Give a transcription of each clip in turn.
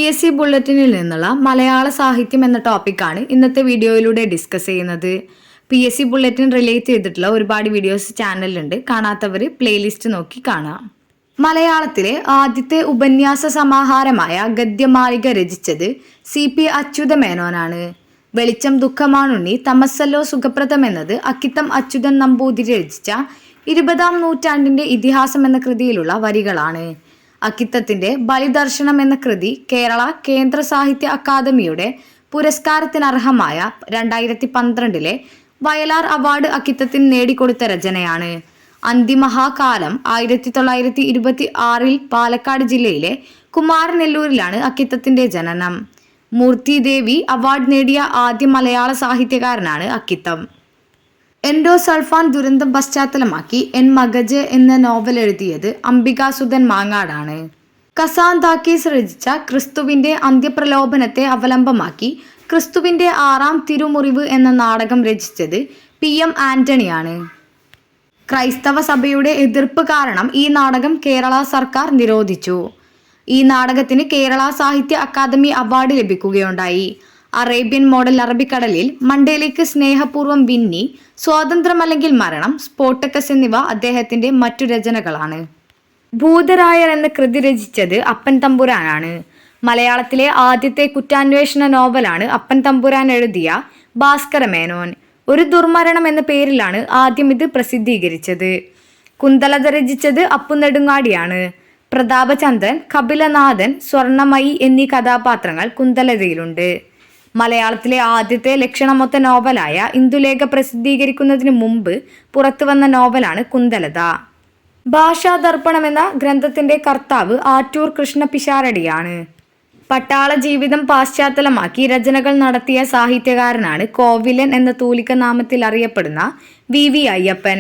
PSC ബുള്ളറ്റിനിൽ നിന്നുള്ള മലയാള സാഹിത്യം എന്ന ടോപ്പിക്കാണ് ഇന്നത്തെ വീഡിയോയിലൂടെ ഡിസ്കസ് ചെയ്യുന്നത്. PSC ബുള്ളറ്റിൻ റിലേറ്റ് ചെയ്തിട്ടുള്ള ഒരുപാട് വീഡിയോസ് ചാനലിലുണ്ട്. കാണാത്തവർ പ്ലേലിസ്റ്റ് നോക്കി കാണാം. മലയാളത്തിലെ ആദ്യത്തെ ഉപന്യാസ സമാഹാരമായ ഗദ്യമാലിക രചിച്ചത് CP അച്യുതമേനോനാണ്. വെളിച്ചം ദുഃഖമാണുണ്ണി തമസ്സല്ലോ സുഖപ്രദം എന്നത് അക്കിത്തം അച്യുതൻ നമ്പൂതിരി രചിച്ച 20-ാം നൂറ്റാണ്ടിന്റെ ഇതിഹാസം എന്ന കൃതിയിലുള്ള വരികളാണ്. അക്കിത്തത്തിന്റെ ബലിദർശനം എന്ന കൃതി കേരള കേന്ദ്ര സാഹിത്യ അക്കാദമിയുടെ പുരസ്കാരത്തിനർഹമായ 2012 വയലാർ അവാർഡ് അക്കിത്തത്തിന് നേടിക്കൊടുത്ത രചനയാണ്. അന്തിമഹാകാലം 1926 പാലക്കാട് ജില്ലയിലെ കുമാരനെല്ലൂരിലാണ് അക്കിത്തത്തിന്റെ ജനനം. മൂർത്തിദേവി അവാർഡ് നേടിയ ആദ്യ മലയാള സാഹിത്യകാരനാണ് അക്കിത്തം. എൻഡോസൾഫാൻ ദുരന്തം പശ്ചാത്തലമാക്കി എൻ മഗജ് എന്ന നോവൽ എഴുതിയത് അംബികാസുധൻ മാങ്ങാടാണ്. കസാന്താക്കീസ് രചിച്ച ക്രിസ്തുവിന്റെ അന്ത്യപ്രലോഭനത്തെ അവലംബമാക്കി ക്രിസ്തുവിന്റെ 6-ാം തിരുമുറിവ് എന്ന നാടകം രചിച്ചത് PM ആന്റണിയാണ്. ക്രൈസ്തവ സഭയുടെ എതിർപ്പ് കാരണം ഈ നാടകം കേരള സർക്കാർ നിരോധിച്ചു. ഈ നാടകത്തിന് കേരള സാഹിത്യ അക്കാദമി അവാർഡ് ലഭിക്കുകയുണ്ടായി. അറേബ്യൻ മോഡൽ അറബിക്കടലിൽ മണ്ടയിലേക്ക് സ്നേഹപൂർവ്വം വിന്നി, സ്വാതന്ത്ര്യമല്ലെങ്കിൽ മരണം, സ്പോട്ടക്കസ് എന്നിവ അദ്ദേഹത്തിന്റെ മറ്റു രചനകളാണ്. ഭൂതരായർ എന്ന കൃതി രചിച്ചത് അപ്പൻ തമ്പുരാനാണ്. മലയാളത്തിലെ ആദ്യത്തെ കുറ്റാന്വേഷണ നോവലാണ് അപ്പൻ തമ്പുരാൻ എഴുതിയ ഭാസ്കരമേനോൻ. ഒരു ദുർമരണം എന്ന പേരിലാണ് ആദ്യം ഇത് പ്രസിദ്ധീകരിച്ചത്. കുന്തലത രചിച്ചത് അപ്പുനെടുങ്ങാടിയാണ്. പ്രതാപചന്ദ്രൻ, കപിലനാഥൻ, സ്വർണമയി എന്നീ കഥാപാത്രങ്ങൾ കുന്തലതയിലുണ്ട്. മലയാളത്തിലെ ആദ്യത്തെ ലക്ഷണമൊത്ത നോവലായ ഇന്ദുലേഖ പ്രസിദ്ധീകരിക്കുന്നതിന് മുമ്പ് പുറത്തുവന്ന നോവലാണ് കുന്തലത. ഭാഷാദർപ്പണം എന്ന ഗ്രന്ഥത്തിന്റെ കർത്താവ് ആറ്റൂർ കൃഷ്ണ പിഷാരടിയാണ്. പട്ടാള ജീവിതം പാശ്ചാത്തലമാക്കി രചനകൾ നടത്തിയ സാഹിത്യകാരനാണ് കോവിലൻ എന്ന തൂലിക നാമത്തിൽ അറിയപ്പെടുന്ന VV അയ്യപ്പൻ.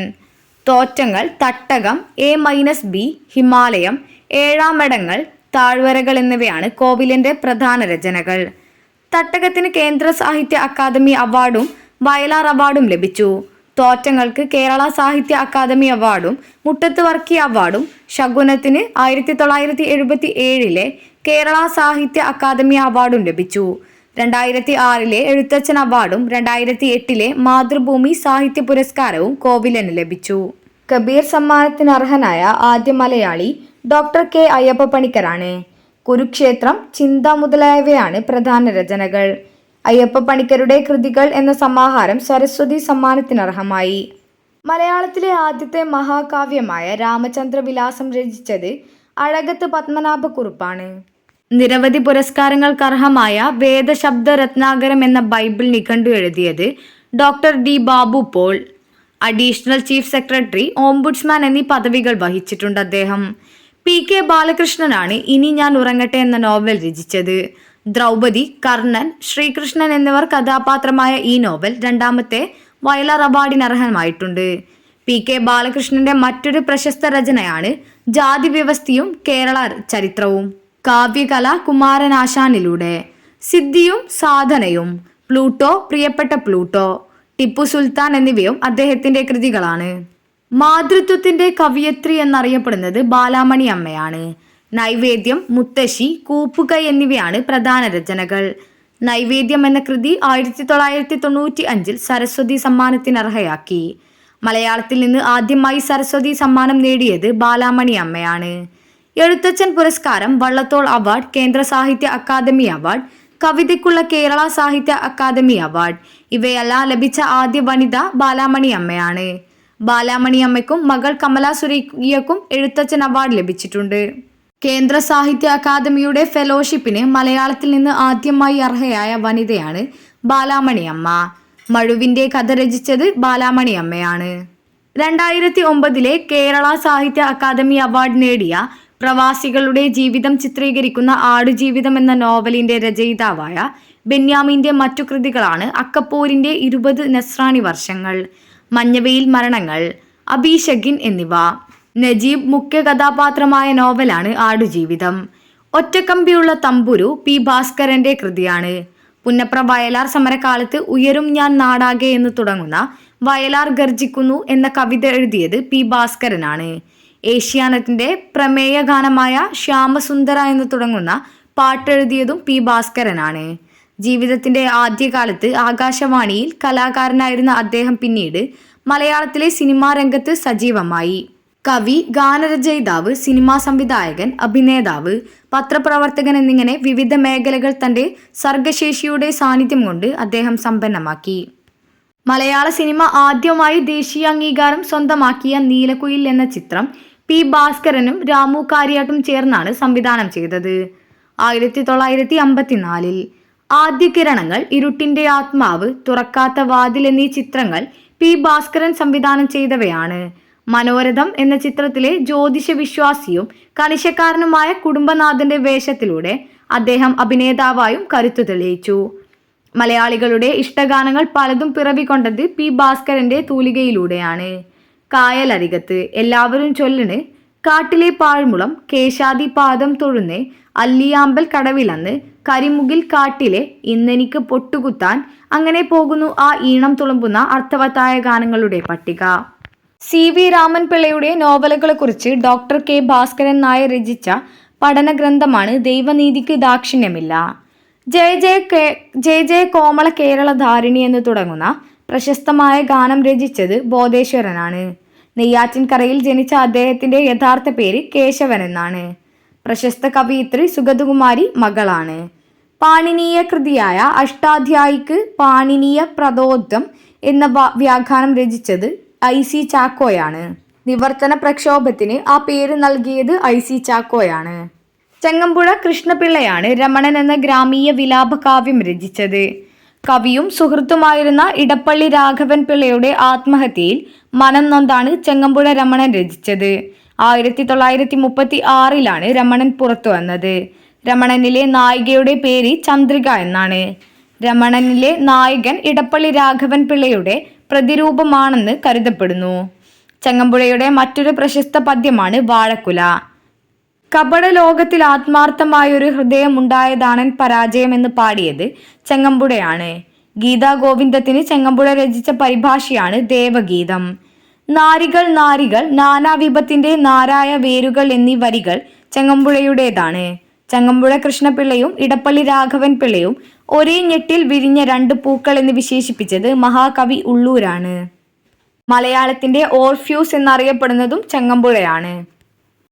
തോറ്റങ്ങൾ, തട്ടകം, A-B, ഹിമാലയം, ഏഴാമടങ്ങൾ, താഴ്വരകൾ എന്നിവയാണ് കോവിലന്റെ പ്രധാന രചനകൾ. തട്ടകത്തിന് കേന്ദ്ര സാഹിത്യ അക്കാദമി അവാർഡും വയലാർ അവാർഡും ലഭിച്ചു. തോറ്റങ്ങൾക്ക് കേരള സാഹിത്യ അക്കാദമി അവാർഡും മുട്ടത്ത് വർക്കി അവാർഡും, ശകുനത്തിന് 1977 കേരള സാഹിത്യ അക്കാദമി അവാർഡും ലഭിച്ചു. 2006 എഴുത്തച്ഛൻ അവാർഡും 2008 മാതൃഭൂമി സാഹിത്യ പുരസ്കാരവും കോവിലന് ലഭിച്ചു. കബീർ സമ്മാനത്തിന് അർഹനായ ആദ്യ മലയാളി ഡോക്ടർ K അയ്യപ്പ പണിക്കരാണ്. കുരുക്ഷേത്രം, ചിന്ത മുതലായവയാണ് പ്രധാന രചനകൾ. അയ്യപ്പ പണിക്കരുടെ കൃതികൾ എന്ന സമാഹാരം സരസ്വതി സമ്മാനത്തിനർഹമായി. മലയാളത്തിലെ ആദ്യത്തെ മഹാകാവ്യമായ രാമചന്ദ്രവിലാസം രചിച്ചത് അഴകത്ത് പത്മനാഭക്കുറുപ്പാണ്. നിരവധി പുരസ്കാരങ്ങൾക്കർഹമായ വേദശബ്ദ രത്നാകരം എന്ന ബൈബിൾ നിഘണ്ടു എഴുതിയത് doctor D Babu Paul. Additional chief secretary, ombudsman എന്നീ പദവികൾ വഹിച്ചിട്ടുണ്ട് അദ്ദേഹം. PK ബാലകൃഷ്ണനാണ് ഇനി ഞാൻ ഉറങ്ങട്ടെ എന്ന നോവൽ രചിച്ചത്. ദ്രൗപദി, കർണൻ, ശ്രീകൃഷ്ണൻ എന്നിവർ കഥാപാത്രമായ ഈ നോവൽ 2ാമത്തെ വയലാർ അവാർഡിന് അർഹമായിട്ടുണ്ട്. PK ബാലകൃഷ്ണന്റെ മറ്റൊരു പ്രശസ്ത രചനയാണ് ജാതി വ്യവസ്ഥയും കേരള ചരിത്രവും. കാവ്യകല കുമാരനാശാനിലൂടെ, സിദ്ധിയും സാധനയും, പ്ലൂട്ടോ, പ്രിയപ്പെട്ട പ്ലൂട്ടോ, ടിപ്പു സുൽത്താൻ എന്നിവയും അദ്ദേഹത്തിന്റെ കൃതികളാണ്. മാതൃത്വത്തിന്റെ കവിയത്രി എന്നറിയപ്പെടുന്നത് ബാലാമണി അമ്മയാണ്. നൈവേദ്യം, മുത്തശ്ശി, കൂപ്പുകൈ എന്നിവയാണ് പ്രധാന രചനകൾ. നൈവേദ്യം എന്ന കൃതി 1995 സരസ്വതി സമ്മാനത്തിനർഹയാക്കി. മലയാളത്തിൽ നിന്ന് ആദ്യമായി സരസ്വതി സമ്മാനം നേടിയത് ബാലാമണി അമ്മയാണ്. എഴുത്തച്ഛൻ പുരസ്കാരം, വള്ളത്തോൾ അവാർഡ്, കേന്ദ്ര സാഹിത്യ അക്കാദമി അവാർഡ്, കവിതയ്ക്കുള്ള കേരള സാഹിത്യ അക്കാദമി അവാർഡ് ഇവയെല്ലാം ലഭിച്ച ആദ്യ വനിത ബാലാമണി അമ്മയാണ്. ബാലാമണി അമ്മയ്ക്കും മകൾ കമല സുരയ്യക്കും എഴുത്തച്ഛൻ അവാർഡ് ലഭിച്ചിട്ടുണ്ട്. കേന്ദ്ര സാഹിത്യ അക്കാദമിയുടെ ഫെലോഷിപ്പിന് മലയാളത്തിൽ നിന്ന് ആദ്യമായി അർഹയായ വനിതയാണ് ബാലാമണി അമ്മ. മഴുവിന്റെ കഥ രചിച്ചത് ബാലാമണി അമ്മയാണ്. 2009 കേരള സാഹിത്യ അക്കാദമി അവാർഡ് നേടിയ പ്രവാസികളുടെ ജീവിതം ചിത്രീകരിക്കുന്ന ആടുജീവിതം എന്ന നോവലിന്റെ രചയിതാവായ ബെന്യാമിന്റെ മറ്റു കൃതികളാണ് അക്കപ്പോരിന്റെ 20 നസ്രാണി വർഷങ്ങൾ, മഞ്ഞവെയിൽ മരണങ്ങൾ, അബീഷഗിൻ എന്നിവ. നജീബ് മുഖ്യ കഥാപാത്രമായ നോവലാണ് ആടുജീവിതം. ഒറ്റക്കമ്പിയുള്ള തമ്പുരു P ഭാസ്കരന്റെ കൃതിയാണ്. പുന്നപ്ര വയലാർ സമരകാലത്ത് ഉയരും ഞാൻ നാടാകെ എന്ന് തുടങ്ങുന്ന വയലാർ ഗർജിക്കുന്നു എന്ന കവിത എഴുതിയത് P ഭാസ്കരനാണ്. ഏഷ്യാനെറ്റിന്റെ പ്രമേയ ഗാനമായ ശ്യാമസുന്ദര എന്ന് തുടങ്ങുന്ന പാട്ടെഴുതിയതും പി ഭാസ്കരനാണ്. ജീവിതത്തിന്റെ ആദ്യകാലത്ത് ആകാശവാണിയിൽ കലാകാരനായിരുന്ന അദ്ദേഹം പിന്നീട് മലയാളത്തിലെ സിനിമാ രംഗത്ത് സജീവമായി. കവി, ഗാനരചയിതാവ്, സിനിമാ സംവിധായകൻ, അഭിനേതാവ്, പത്രപ്രവർത്തകൻ എന്നിങ്ങനെ വിവിധ മേഖലകൾ തന്റെ സർഗശേഷിയുടെ സാന്നിധ്യം കൊണ്ട് അദ്ദേഹം സമ്പന്നമാക്കി. മലയാള സിനിമ ആദ്യമായി ദേശീയ അംഗീകാരം സ്വന്തമാക്കിയ നീലക്കുയിൽ എന്ന ചിത്രം പി ഭാസ്കരനും രാമു കാര്യാട്ടും ചേർന്നാണ് സംവിധാനം ചെയ്തത്. 1954 ആദ്യ കിരണങ്ങൾ, ഇരുട്ടിന്റെ ആത്മാവ്, തുറക്കാത്ത വാതിൽ എന്നീ ചിത്രങ്ങൾ പി ഭാസ്കരൻ സംവിധാനം ചെയ്തവയാണ്. മനോരഥം എന്ന ചിത്രത്തിലെ ജ്യോതിഷ വിശ്വാസിയും കണിശക്കാരനുമായ കുടുംബനാഥന്റെ വേഷത്തിലൂടെ അദ്ദേഹം അഭിനേതാവായും കരുത്തു തെളിയിച്ചു. മലയാളികളുടെ ഇഷ്ടഗാനങ്ങൾ പലതും പിറവികൊണ്ടത് പി ഭാസ്കരന്റെ തൂലികയിലൂടെയാണ്. കായലരികത്ത്, എല്ലാവരും ചൊല്ലണ്, കാട്ടിലെ പാഴ്മുളം, കേശാദി പാദം തൊഴുന്നേ, അല്ലിയാമ്പൽ കടവിലന്ന്, കരിമുകിൽ കാട്ടിലെ, ഇന്നെനിക്ക് പൊട്ടുകുത്താൻ, അങ്ങനെ പോകുന്നു ആ ഈണം തുളുമ്പുന്ന അർത്ഥവത്തായ ഗാനങ്ങളുടെ പട്ടിക. CV രാമൻ പിള്ളയുടെ നോവലുകളെക്കുറിച്ച് ഡോക്ടർ കെ ഭാസ്കരൻ നായർ രചിച്ച പഠനഗ്രന്ഥമാണ് ദൈവനീതിക്ക് ദാക്ഷിണ്യമില്ല. ജയ ജയ കോമള കേരളധാരിണി എന്ന് തുടങ്ങുന്ന പ്രശസ്തമായ ഗാനം രചിച്ചത് ബോധേശ്വരനാണ്. നെയ്യാറ്റിൻകരയിൽ ജനിച്ച അദ്ദേഹത്തിന്റെ യഥാർത്ഥ പേര് കേശവൻ എന്നാണ്. പ്രശസ്ത കവയിത്രി സുഗതകുമാരി മകളാണ്. പാണിനീയ കൃതിയായ അഷ്ടാധ്യായിക്ക് പാണിനീയ പ്രദോദ്ധം എന്ന വ്യാഖ്യാനം രചിച്ചത് IC ചാക്കോയാണ്. നിവർത്തന പ്രക്ഷോഭത്തിന് ആ പേര് നൽകിയത് IC ചാക്കോയാണ്. ചങ്ങമ്പുഴ കൃഷ്ണപിള്ളയാണ് രമണൻ എന്ന ഗ്രാമീയ വിലാപകാവ്യം രചിച്ചത്. കവിയും സുഹൃത്തുമായിരുന്ന ഇടപ്പള്ളി രാഘവൻ പിള്ളയുടെ ആത്മഹത്യയിൽ മനം നൊന്താണ് ചങ്ങമ്പുഴ രമണൻ രചിച്ചത്. 1936 രമണൻ പുറത്തു വന്നത്. രമണനിലെ നായികയുടെ പേര് ചന്ദ്രിക എന്നാണ്. രമണനിലെ നായകൻ ഇടപ്പള്ളി രാഘവൻ പിള്ളയുടെ പ്രതിരൂപമാണെന്ന് കരുതപ്പെടുന്നു. ചങ്ങമ്പുഴയുടെ മറ്റൊരു പ്രശസ്ത പദ്യമാണ് വാഴക്കുല. കപട ലോകത്തിൽ ആത്മാർത്ഥമായൊരു ഹൃദയമുണ്ടായതാണൻ പരാജയം എന്ന് പാടിയത് ചങ്ങമ്പുഴയാണ്. ഗീതാ ഗോവിന്ദത്തിന് ചങ്ങമ്പുഴ രചിച്ച പരിഭാഷയാണ് ദേവഗീതം. നാരികൾ നാരികൾ നാനാവിപത്തിന്റെ നാരായ വേരുകൾ എന്നീ വരികൾ ചങ്ങമ്പുഴയുടേതാണ്. ചങ്ങമ്പുഴ കൃഷ്ണപിള്ളയും ഇടപ്പള്ളി രാഘവൻ പിള്ളയും ഒരേ ഞെട്ടിൽ വിരിഞ്ഞ രണ്ട് പൂക്കൾ എന്ന് വിശേഷിപ്പിച്ചത് മഹാകവി ഉള്ളൂരാണ്. മലയാളത്തിന്റെ ഓർഫ്യൂസ് എന്നറിയപ്പെടുന്നതും ചങ്ങമ്പുഴയാണ്.